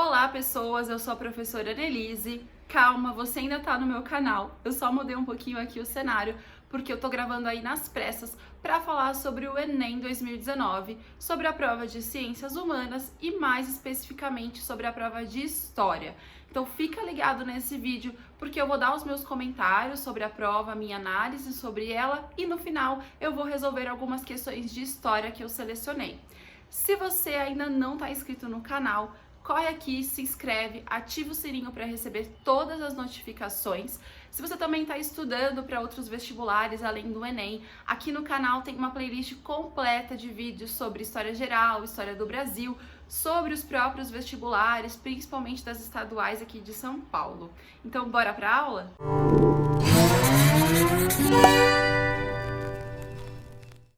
Olá, pessoas! Eu sou a professora Annelise. Calma, você ainda tá no meu canal. Eu só mudei um pouquinho aqui o cenário, porque eu tô gravando aí nas pressas para falar sobre o Enem 2019, sobre a prova de Ciências Humanas e mais especificamente sobre a prova de História. Então fica ligado nesse vídeo, porque eu vou dar os meus comentários sobre a prova, minha análise sobre ela e no final eu vou resolver algumas questões de História que eu selecionei. Se você ainda não está inscrito no canal, corre aqui, se inscreve, ativa o sininho para receber todas as notificações. Se você também está estudando para outros vestibulares além do Enem, aqui no canal tem uma playlist completa de vídeos sobre história geral, história do Brasil, sobre os próprios vestibulares, principalmente das estaduais aqui de São Paulo. Então, bora para a aula?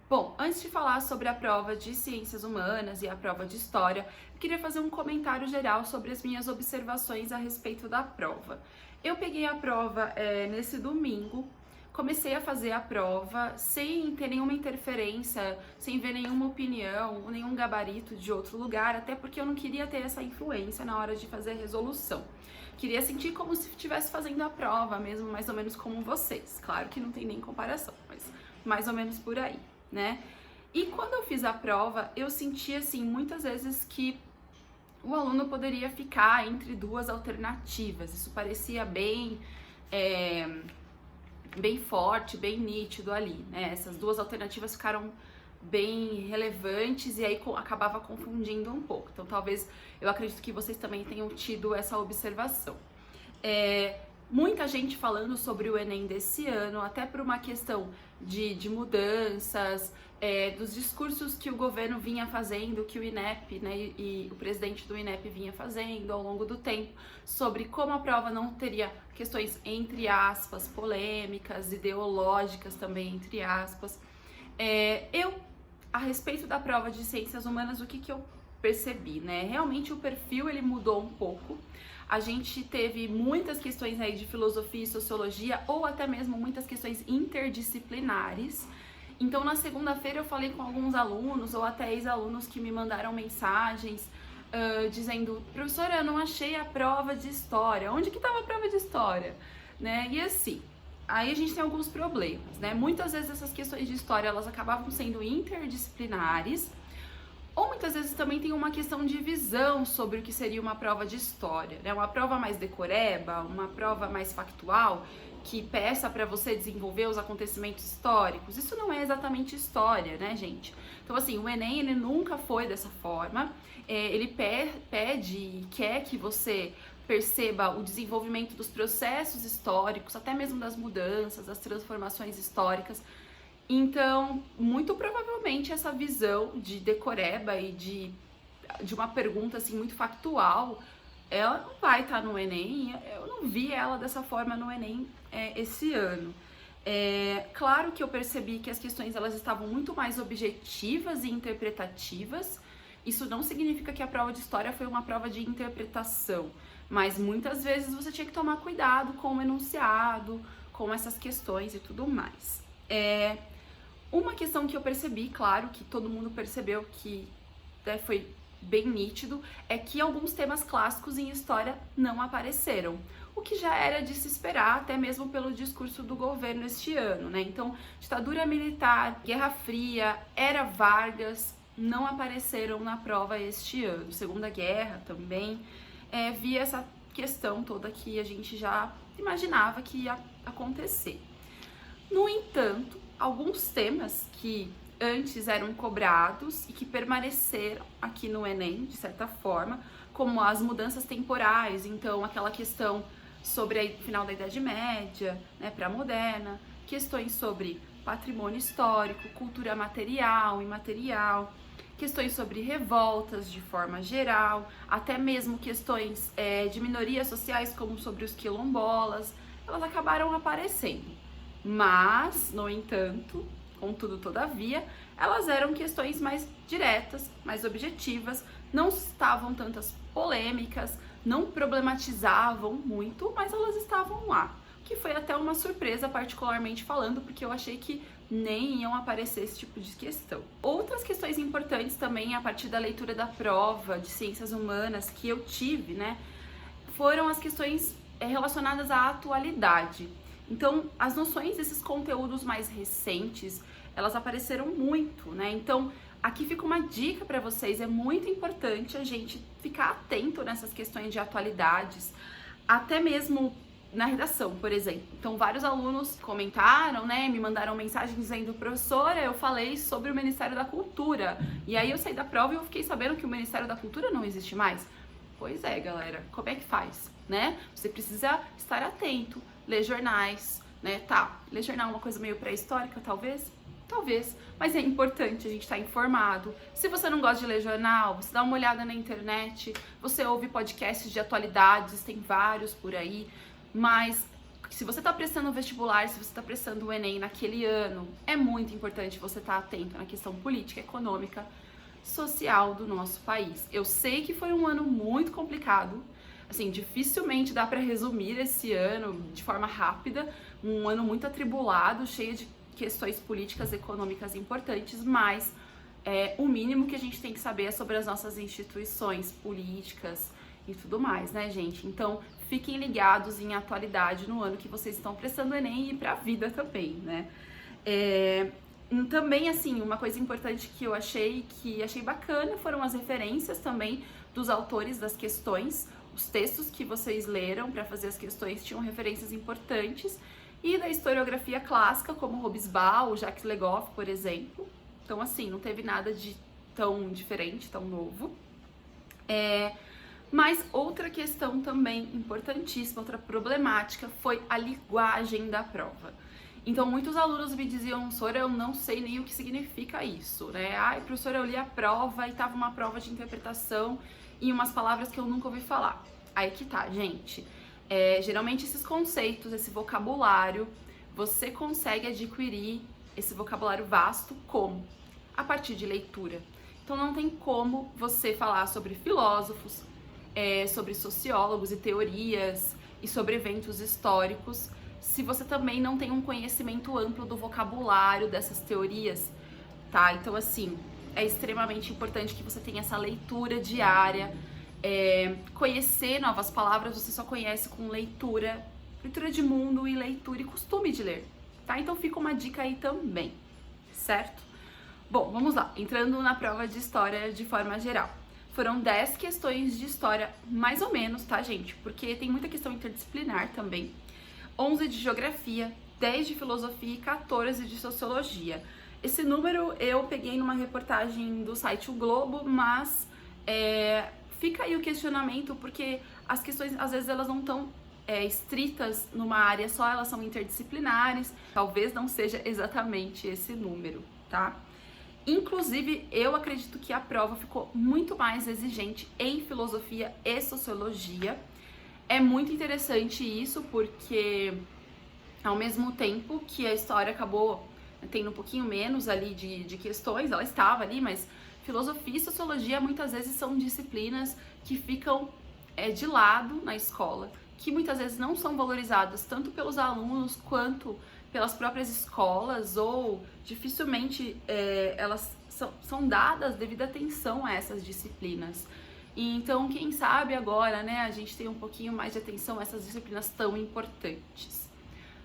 Bom, antes de falar sobre a prova de Ciências Humanas e a prova de História, eu queria fazer um comentário geral sobre as minhas observações a respeito da prova. Eu peguei a prova nesse domingo, comecei a fazer a prova sem ter nenhuma interferência, sem ver nenhuma opinião, nenhum gabarito de outro lugar, até porque eu não queria ter essa influência na hora de fazer a resolução. Queria sentir como se estivesse fazendo a prova mesmo, mais ou menos como vocês. Claro que não tem nem comparação, mas mais ou menos por aí, né? E quando eu fiz a prova, eu senti assim muitas vezes que o aluno poderia ficar entre duas alternativas. Isso parecia bem forte, bem nítido ali, né? Essas duas alternativas ficaram bem relevantes e aí acabava confundindo um pouco. Então talvez, eu acredito que vocês também tenham tido essa observação. Muita gente falando sobre o Enem desse ano, até por uma questão de mudanças, dos discursos que o governo vinha fazendo, que o INEP, né, e o presidente do INEP vinha fazendo ao longo do tempo, sobre como a prova não teria questões, entre aspas, polêmicas, ideológicas também, entre aspas. A respeito da prova de Ciências Humanas, o que eu percebi, né? Realmente o perfil ele mudou um pouco. A gente teve muitas questões aí de filosofia e sociologia, ou até mesmo muitas questões interdisciplinares. Então, na segunda-feira eu falei com alguns alunos, ou até ex-alunos que me mandaram mensagens, dizendo: professora, eu não achei a prova de História. Onde que estava a prova de História? Né? E assim, aí a gente tem alguns problemas, né? Muitas vezes essas questões de História, elas acabavam sendo interdisciplinares, ou muitas vezes também tem uma questão de visão sobre o que seria uma prova de História, né? Uma prova mais decoreba, uma prova mais factual, que peça para você desenvolver os acontecimentos históricos. Isso não é exatamente história, né, gente? Então, assim, o Enem, ele nunca foi dessa forma. Ele pede e quer que você perceba o desenvolvimento dos processos históricos, até mesmo das mudanças, das transformações históricas. Então, muito provavelmente essa visão de decoreba e de uma pergunta assim muito factual, ela não vai estar no Enem. Eu não vi ela dessa forma no Enem esse ano. Claro que eu percebi que as questões elas estavam muito mais objetivas e interpretativas. Isso não significa que a prova de História foi uma prova de interpretação, mas muitas vezes você tinha que tomar cuidado com o enunciado, com essas questões e tudo mais. Uma questão que eu percebi, claro, que todo mundo percebeu que foi bem nítido, é que alguns temas clássicos em história não apareceram, o que já era de se esperar, até mesmo pelo discurso do governo este ano, né? Então, ditadura militar, Guerra Fria, Era Vargas não apareceram na prova este ano. Segunda Guerra também, via essa questão toda que a gente já imaginava que ia acontecer. No entanto, alguns temas que antes eram cobrados e que permaneceram aqui no Enem, de certa forma, como as mudanças temporais, então aquela questão sobre o final da Idade Média, né, para a moderna, questões sobre patrimônio histórico, cultura material e imaterial, questões sobre revoltas de forma geral, até mesmo questões de minorias sociais, como sobre os quilombolas, elas acabaram aparecendo. Mas, no entanto, contudo, todavia, elas eram questões mais diretas, mais objetivas, não estavam tantas polêmicas, não problematizavam muito, mas elas estavam lá. O que foi até uma surpresa, particularmente falando, porque eu achei que nem iam aparecer esse tipo de questão. Outras questões importantes também, a partir da leitura da prova de ciências humanas que eu tive, né, foram as questões relacionadas à atualidade. Então, as noções desses conteúdos mais recentes, elas apareceram muito, né? Então, aqui fica uma dica para vocês, é muito importante a gente ficar atento nessas questões de atualidades, até mesmo na redação, por exemplo. Então, vários alunos comentaram, né, me mandaram mensagem dizendo: professora, eu falei sobre o Ministério da Cultura, e aí eu saí da prova e eu fiquei sabendo que o Ministério da Cultura não existe mais. Pois é, galera, como é que faz, né? Você precisa estar atento, ler jornais, né? Tá, ler jornal é uma coisa meio pré-histórica, talvez? Talvez, mas é importante a gente estar informado. Se você não gosta de ler jornal, você dá uma olhada na internet, você ouve podcasts de atualidades, tem vários por aí, mas se você está prestando o vestibular, se você está prestando o Enem naquele ano, é muito importante você estar atento na questão política, econômica, social do nosso país. Eu sei que foi um ano muito complicado, assim, dificilmente dá para resumir esse ano de forma rápida, um ano muito atribulado, cheio de questões políticas, econômicas importantes, mas o mínimo que a gente tem que saber é sobre as nossas instituições políticas e tudo mais, né, gente? Então, fiquem ligados em atualidade no ano que vocês estão prestando o Enem e pra vida também, né? Também, assim, uma coisa importante que eu achei bacana foram as referências também dos autores das questões. Os textos que vocês leram para fazer as questões tinham referências importantes. E da historiografia clássica, como Hobsbawm, Jacques Le Goff, por exemplo. Então, assim, não teve nada de tão diferente, tão novo. Mas outra questão também importantíssima, outra problemática, foi a linguagem da prova. Então, muitos alunos me diziam: professora, eu não sei nem o que significa isso, né? Ai, professora, eu li a prova e tava uma prova de interpretação e umas palavras que eu nunca ouvi falar. Aí que tá, gente. Geralmente esses conceitos, esse vocabulário, você consegue adquirir esse vocabulário vasto como? A partir de leitura. Então não tem como você falar sobre filósofos, sobre sociólogos e teorias e sobre eventos históricos, se você também não tem um conhecimento amplo do vocabulário dessas teorias, tá? Então, assim, é extremamente importante que você tenha essa leitura diária. Conhecer novas palavras você só conhece com leitura de mundo e leitura e costume de ler, tá? Então fica uma dica aí também, certo? Bom, vamos lá, entrando na prova de história de forma geral. Foram 10 questões de história, mais ou menos, tá, gente? Porque tem muita questão interdisciplinar também. 11 de geografia, 10 de filosofia e 14 de sociologia. Esse número eu peguei numa reportagem do site O Globo, mas fica aí o questionamento, porque as questões, às vezes, elas não estão estritas numa área só, elas são interdisciplinares. Talvez não seja exatamente esse número, tá? Inclusive, eu acredito que a prova ficou muito mais exigente em filosofia e sociologia. É muito interessante isso, porque ao mesmo tempo que a história acabou tendo um pouquinho menos ali de questões, ela estava ali, mas filosofia e sociologia muitas vezes são disciplinas que ficam de lado na escola, que muitas vezes não são valorizadas tanto pelos alunos quanto pelas próprias escolas, ou dificilmente elas são dadas devida atenção a essas disciplinas. E então, quem sabe agora, né, a gente tem um pouquinho mais de atenção a essas disciplinas tão importantes.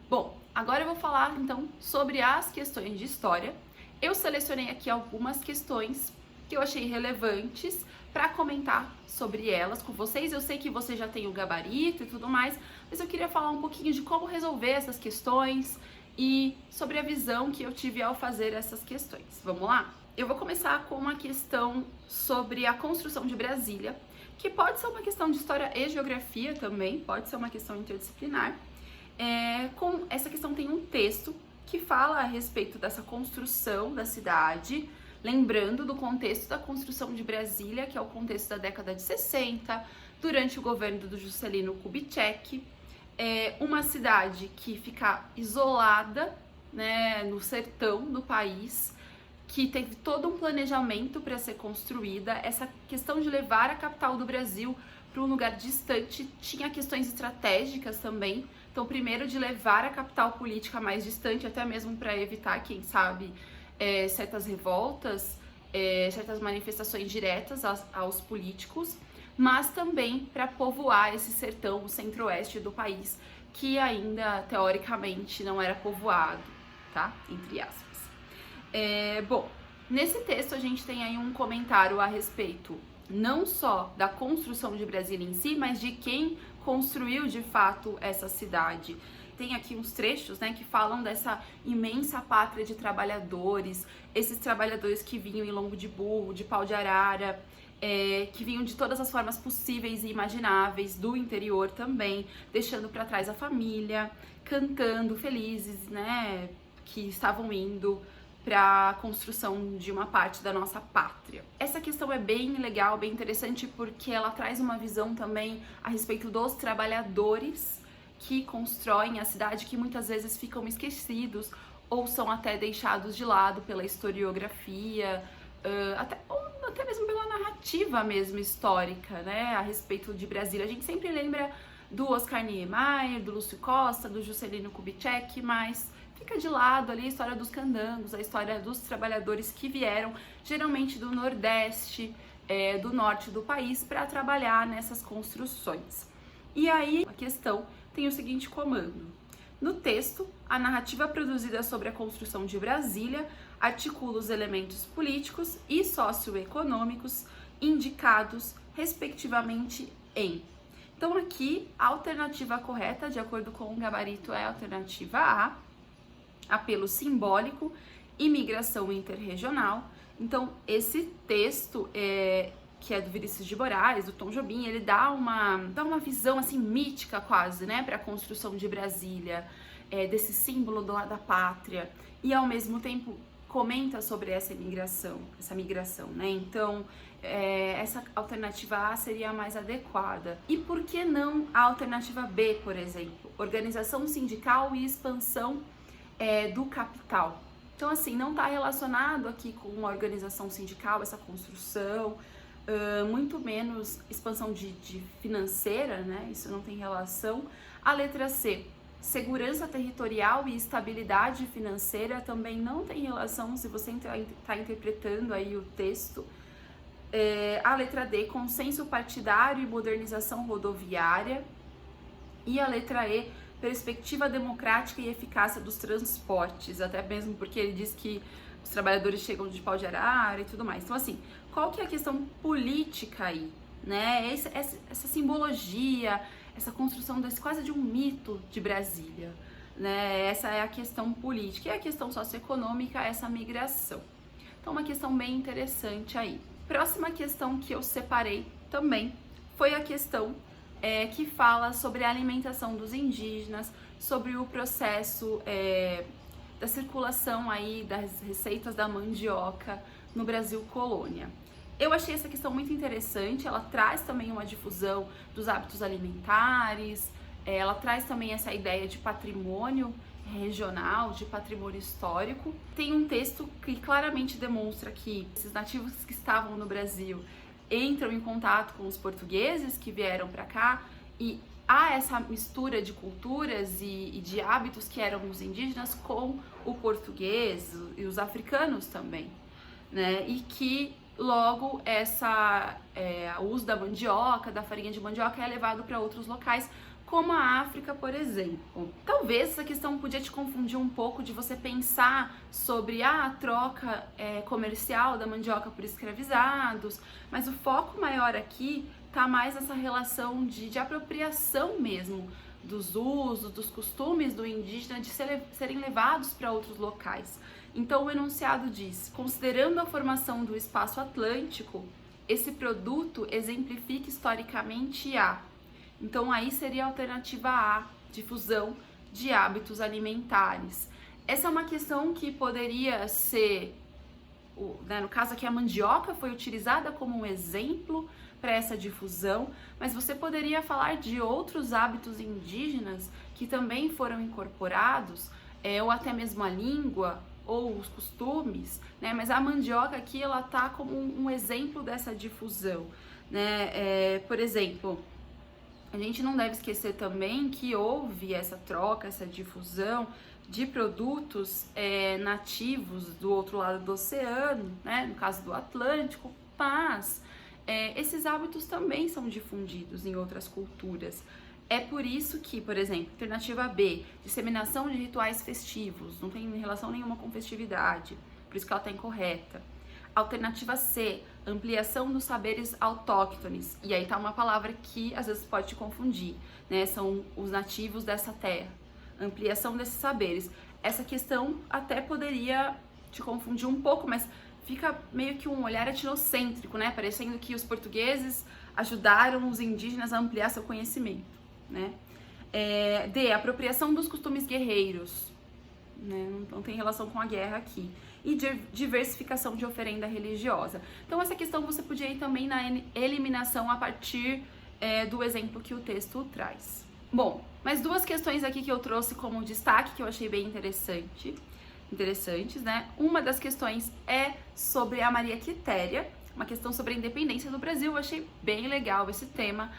Bom, agora eu vou falar então sobre as questões de história. Eu selecionei aqui algumas questões que eu achei relevantes para comentar sobre elas com vocês. Eu sei que você já tem o gabarito e tudo mais, mas eu queria falar um pouquinho de como resolver essas questões e sobre a visão que eu tive ao fazer essas questões. Vamos lá? Eu vou começar com uma questão sobre a construção de Brasília, que pode ser uma questão de história e geografia também, pode ser uma questão interdisciplinar. Com essa questão tem um texto que fala a respeito dessa construção da cidade, lembrando do contexto da construção de Brasília, que é o contexto da década de 60, durante o governo do Juscelino Kubitschek. Uma cidade que fica isolada, né, no sertão do país, que teve todo um planejamento para ser construída. Essa questão de levar a capital do Brasil para um lugar distante tinha questões estratégicas também, Então, primeiro de levar a capital política mais distante, até mesmo para evitar, quem sabe, certas revoltas, certas manifestações diretas aos políticos, mas também para povoar esse sertão, o centro-oeste do país, que ainda, teoricamente, não era povoado, tá? Entre aspas. Bom, nesse texto a gente tem aí um comentário a respeito não só da construção de Brasília em si, mas de quem construiu de fato essa cidade. Tem aqui uns trechos, né, que falam dessa imensa pátria de trabalhadores, esses trabalhadores que vinham em lombo de burro, de pau de arara, que vinham de todas as formas possíveis e imagináveis, do interior também, deixando para trás a família, cantando felizes, né, que estavam indo para a construção de uma parte da nossa pátria. Essa questão é bem legal, bem interessante, porque ela traz uma visão também a respeito dos trabalhadores que constroem a cidade, que muitas vezes ficam esquecidos ou são até deixados de lado pela historiografia, até mesmo pela narrativa mesmo histórica, né, a respeito de Brasília. A gente sempre lembra do Oscar Niemeyer, do Lúcio Costa, do Juscelino Kubitschek, mas fica de lado ali a história dos candangos, a história dos trabalhadores que vieram geralmente do Nordeste, do Norte do país, para trabalhar nessas construções. E aí a questão tem o seguinte comando. No texto, a narrativa produzida sobre a construção de Brasília articula os elementos políticos e socioeconômicos indicados, respectivamente, em. Então aqui, a alternativa correta, de acordo com o gabarito, é a alternativa A, apelo simbólico, imigração interregional. Então, esse texto, que é do Vinícius de Moraes, do Tom Jobim, ele dá uma visão, assim, mítica quase, né, para a construção de Brasília, desse símbolo da pátria, e ao mesmo tempo comenta sobre essa migração, né, então essa alternativa A seria a mais adequada. E por que não a alternativa B, por exemplo? Organização sindical e expansão do capital. Então, assim, não está relacionado aqui com uma organização sindical, essa construção, muito menos expansão de financeira, né? Isso não tem relação. A letra C, segurança territorial e estabilidade financeira, também não tem relação se você está interpretando aí o texto. A letra D, consenso partidário e modernização rodoviária. E a letra E, perspectiva democrática e eficácia dos transportes, até mesmo porque ele diz que os trabalhadores chegam de pau de arara e tudo mais. Então, assim, qual que é a questão política aí, né? Essa simbologia, essa construção quase de um mito de Brasília, né? Essa é a questão política. E a questão socioeconômica, essa migração. Então, uma questão bem interessante aí. Próxima questão que eu separei também foi a questão que fala sobre a alimentação dos indígenas, sobre o processo da circulação aí das receitas da mandioca no Brasil colônia. Eu achei essa questão muito interessante, ela traz também uma difusão dos hábitos alimentares, ela traz também essa ideia de patrimônio regional, de patrimônio histórico. Tem um texto que claramente demonstra que esses nativos que estavam no Brasil entram em contato com os portugueses que vieram para cá, e há essa mistura de culturas e de hábitos que eram os indígenas com o português e os africanos também, né? E que logo o uso da mandioca, da farinha de mandioca, é levado para outros locais, como a África, por exemplo. Talvez essa questão podia te confundir um pouco de você pensar sobre a troca comercial da mandioca por escravizados, mas o foco maior aqui tá mais nessa relação de apropriação mesmo dos usos, dos costumes do indígena, de serem levados para outros locais. Então o enunciado diz: considerando a formação do espaço atlântico, esse produto exemplifica historicamente a... Então aí seria a alternativa A, difusão de hábitos alimentares. Essa é uma questão que poderia ser, né, no caso aqui a mandioca foi utilizada como um exemplo para essa difusão, mas você poderia falar de outros hábitos indígenas que também foram incorporados, ou até mesmo a língua ou os costumes, né? Mas a mandioca aqui ela tá como um exemplo dessa difusão, né? Por exemplo, a gente não deve esquecer também que houve essa troca, essa difusão de produtos nativos do outro lado do oceano, né? No caso do Atlântico, mas esses hábitos também são difundidos em outras culturas. É por isso que, por exemplo, alternativa B, disseminação de rituais festivos, não tem relação nenhuma com festividade, por isso que ela está incorreta. Alternativa C, ampliação dos saberes autóctones, e aí tá uma palavra que às vezes pode te confundir, né? São os nativos dessa terra. Ampliação desses saberes. Essa questão até poderia te confundir um pouco, mas fica meio que um olhar etnocêntrico, né? Parecendo que os portugueses ajudaram os indígenas a ampliar seu conhecimento, né? D, apropriação dos costumes guerreiros, né? Não tem relação com a guerra aqui. E diversificação de oferenda religiosa. Então essa questão você podia ir também na eliminação a partir do exemplo que o texto traz. Bom, mais duas questões aqui que eu trouxe como destaque que eu achei bem interessantes, né? Uma das questões é sobre a Maria Quitéria, uma questão sobre a independência do Brasil. Eu achei bem legal esse tema,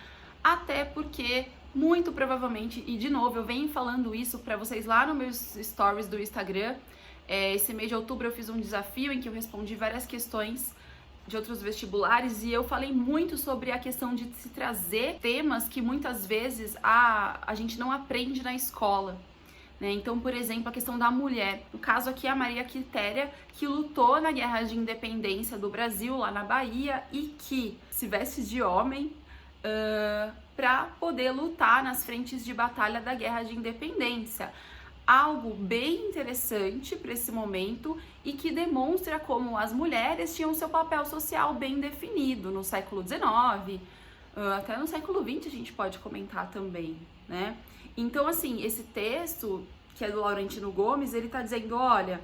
até porque muito provavelmente, e de novo, eu venho falando isso para vocês lá nos meus stories do Instagram. Esse mês de outubro eu fiz um desafio em que eu respondi várias questões de outros vestibulares e eu falei muito sobre a questão de se trazer temas que muitas vezes a gente não aprende na escola, né? Então, por exemplo, a questão da mulher. No caso aqui, a Maria Quitéria, que lutou na Guerra de Independência do Brasil, lá na Bahia, e que se veste de homem para poder lutar nas frentes de batalha da Guerra de Independência. Algo bem interessante para esse momento e que demonstra como as mulheres tinham seu papel social bem definido no século XIX, até no século XX a gente pode comentar também, né? Então, assim, esse texto, que é do Laurentino Gomes, ele tá dizendo, olha,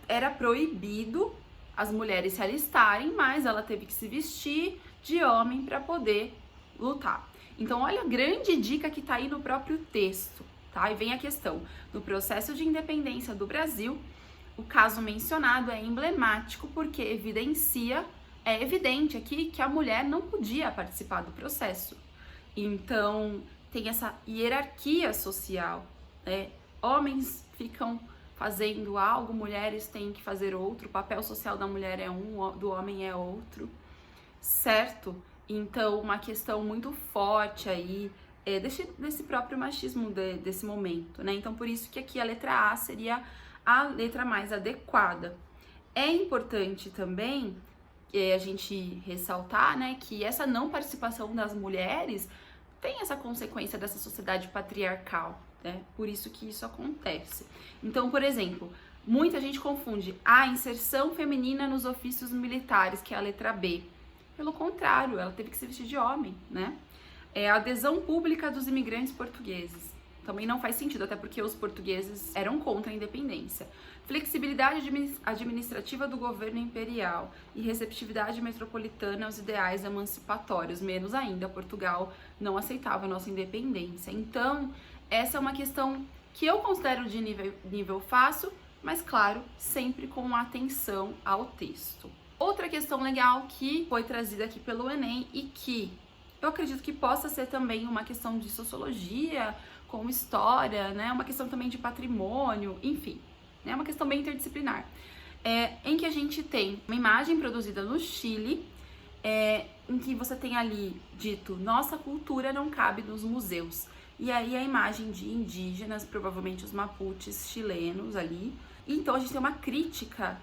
era proibido as mulheres se alistarem, mas ela teve que se vestir de homem para poder lutar. Então, olha a grande dica que tá aí no próprio texto. Tá? E vem a questão, no processo de independência do Brasil, o caso mencionado é emblemático porque é evidente aqui que a mulher não podia participar do processo. Então, tem essa hierarquia social, né? Homens ficam fazendo algo, mulheres têm que fazer outro, o papel social da mulher é um, do homem é outro, certo? Então, uma questão muito forte aí, desse próprio machismo desse momento, né? Então, por isso que aqui a letra A seria a letra mais adequada. É importante também a gente ressaltar, né, que essa não participação das mulheres tem essa consequência dessa sociedade patriarcal, né? Por isso que isso acontece. Então, por exemplo, muita gente confunde a inserção feminina nos ofícios militares, que é a letra B. Pelo contrário, ela teve que se vestir de homem, né? A adesão pública dos imigrantes portugueses. Também não faz sentido, até porque os portugueses eram contra a independência. Flexibilidade administrativa do governo imperial e receptividade metropolitana aos ideais emancipatórios. Menos ainda, Portugal não aceitava a nossa independência. Então, essa é uma questão que eu considero de nível fácil, mas claro, sempre com atenção ao texto. Outra questão legal que foi trazida aqui pelo Enem e que eu acredito que possa ser também uma questão de sociologia, com história, né? Uma questão também de patrimônio, enfim, né? Uma questão bem interdisciplinar. Em que a gente tem uma imagem produzida no Chile, em que você tem ali dito, nossa cultura não cabe nos museus. E aí a imagem de indígenas, provavelmente os mapuches chilenos ali. E então a gente tem uma crítica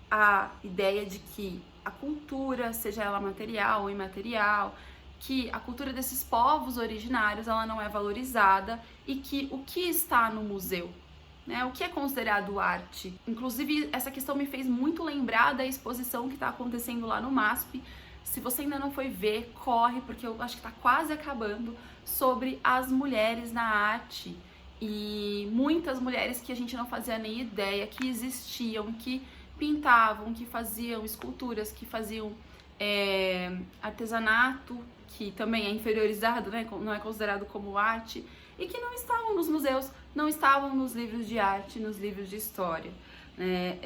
à ideia de que a cultura, seja ela material ou imaterial, que a cultura desses povos originários ela não é valorizada e que o que está no museu, né, o que é considerado arte. Inclusive, essa questão me fez muito lembrar da exposição que está acontecendo lá no MASP. Se você ainda não foi ver, corre, porque eu acho que está quase acabando, sobre as mulheres na arte. E muitas mulheres que a gente não fazia nem ideia que existiam, que pintavam, que faziam esculturas, que faziam artesanato, que também é inferiorizado, né? Não é considerado como arte, e que não estavam nos museus, não estavam nos livros de arte, nos livros de história, né?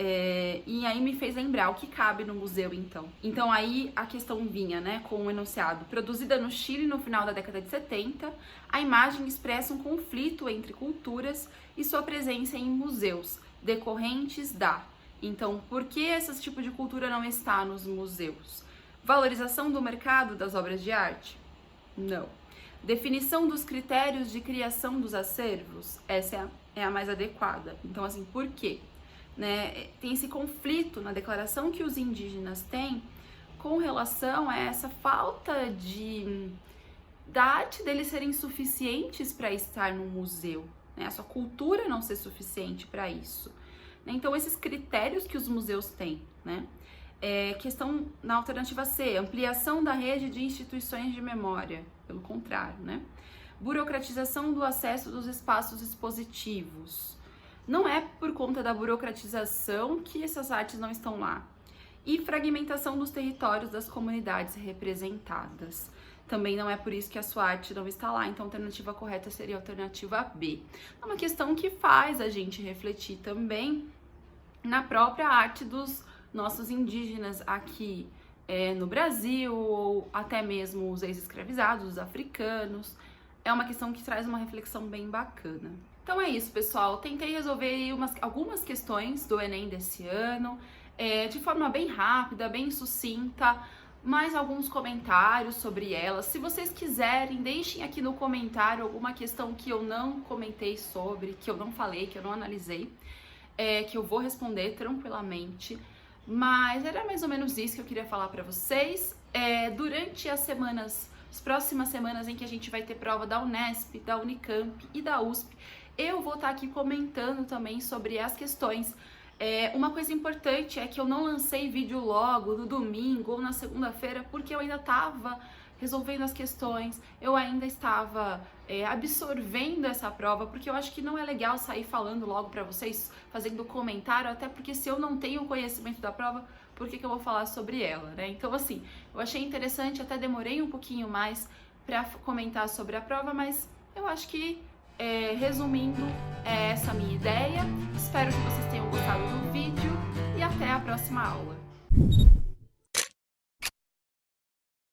E aí me fez lembrar o que cabe no museu, então. Então aí a questão vinha, né, com o enunciado: produzida no Chile no final da década de 70, a imagem expressa um conflito entre culturas e sua presença em museus, decorrentes da... Então, por que esse tipo de cultura não está nos museus? Valorização do mercado das obras de arte? Não. Definição dos critérios de criação dos acervos? Essa é a mais adequada. Então, assim, por quê? Né? Tem esse conflito na declaração que os indígenas têm com relação a essa falta da arte deles serem suficientes para estar no museu, né? A sua cultura não ser suficiente para isso. Então, esses critérios que os museus têm, né? Questão na alternativa C, ampliação da rede de instituições de memória, pelo contrário, né? Burocratização do acesso dos espaços expositivos. Não é por conta da burocratização que essas artes não estão lá. E fragmentação dos territórios das comunidades representadas. Também não é por isso que a sua arte não está lá. Então, a alternativa correta seria a alternativa B. É uma questão que faz a gente refletir também na própria arte dos nossos indígenas aqui no Brasil, ou até mesmo os ex-escravizados, os africanos. É uma questão que traz uma reflexão bem bacana. Então é isso, pessoal. Tentei resolver algumas questões do Enem desse ano, de forma bem rápida, bem sucinta, mais alguns comentários sobre elas. Se vocês quiserem, deixem aqui no comentário alguma questão que eu não comentei sobre, que eu não falei, que eu não analisei, que eu vou responder tranquilamente. Mas era mais ou menos isso que eu queria falar pra vocês. Durante as próximas semanas em que a gente vai ter prova da Unesp, da Unicamp e da USP, eu vou estar aqui comentando também sobre as questões. Uma coisa importante é que eu não lancei vídeo logo no domingo ou na segunda-feira, porque eu ainda estava resolvendo as questões, eu ainda estava absorvendo essa prova, porque eu acho que não é legal sair falando logo para vocês, fazendo comentário, até porque se eu não tenho conhecimento da prova, por que eu vou falar sobre ela, né? Então, assim, eu achei interessante, até demorei um pouquinho mais para comentar sobre a prova, mas eu acho que, resumindo, é essa a minha ideia. Espero que vocês tenham gostado do vídeo e até a próxima aula.